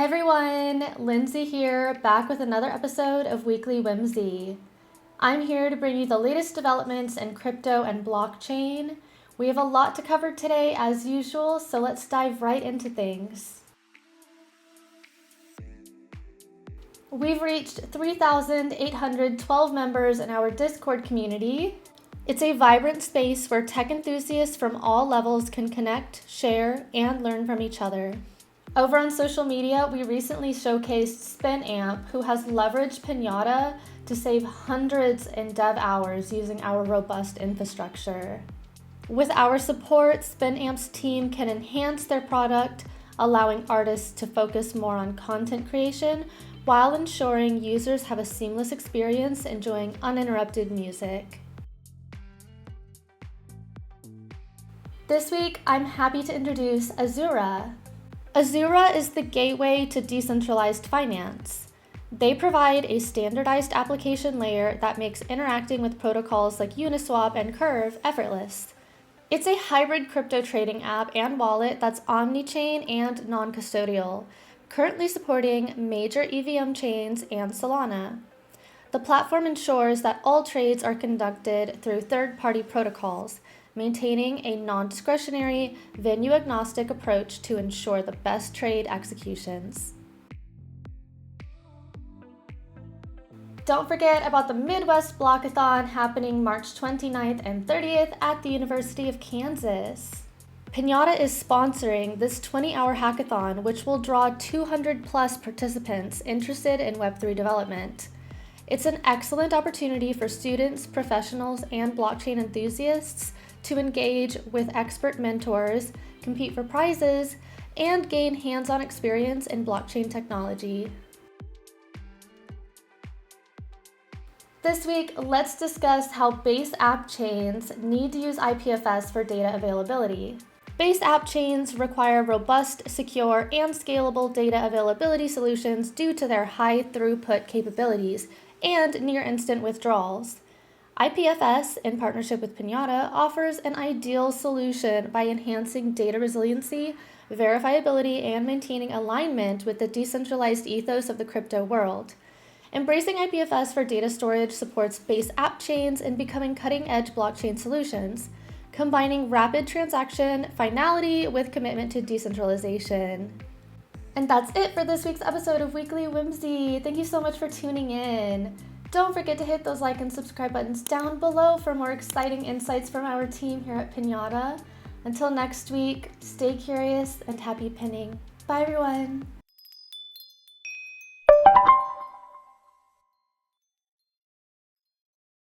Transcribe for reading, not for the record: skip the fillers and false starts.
Hey everyone, Lindsey here, back with another episode of Weekly Whimsy. I'm here to bring you the latest developments in crypto and blockchain. We have a lot to cover today as usual, so let's dive right into things. We've reached 3,812 members in our Discord community. It's a vibrant space where tech enthusiasts from all levels can connect, share, and learn from each other. Over on social media, we recently showcased SpinAmp, who has leveraged Pinata to save hundreds in dev hours using our robust infrastructure. With our support, SpinAmp's team can enhance their product, allowing artists to focus more on content creation while ensuring users have a seamless experience enjoying uninterrupted music. This week, I'm happy to introduce Azura. Azura is the gateway to decentralized finance. They provide a standardized application layer that makes interacting with protocols like Uniswap and Curve effortless. It's a hybrid crypto trading app and wallet that's omni-chain and non-custodial, currently supporting major EVM chains and Solana. The platform ensures that all trades are conducted through third-party protocols, maintaining a non-discretionary, venue-agnostic approach to ensure the best trade executions. Don't forget about the Midwest Blockathon happening March 29th and 30th at the University of Kansas. Pinata is sponsoring this 20-hour hackathon, which will draw 200+ participants interested in Web3 development. It's an excellent opportunity for students, professionals, and blockchain enthusiasts to engage with expert mentors, compete for prizes, and gain hands-on experience in blockchain technology. This week, let's discuss how base app chains need to use IPFS for data availability. Base app chains require robust, secure, and scalable data availability solutions due to their high throughput capabilities and near-instant withdrawals. IPFS, in partnership with Pinata, offers an ideal solution by enhancing data resiliency, verifiability, and maintaining alignment with the decentralized ethos of the crypto world. Embracing IPFS for data storage supports base app chains in becoming cutting-edge blockchain solutions, combining rapid transaction finality with commitment to decentralization. And that's it for this week's episode of Weekly Whimsy. Thank you so much for tuning in. Don't forget to hit those like and subscribe buttons down below for more exciting insights from our team here at Pinata. Until next week, stay curious and happy pinning. Bye everyone.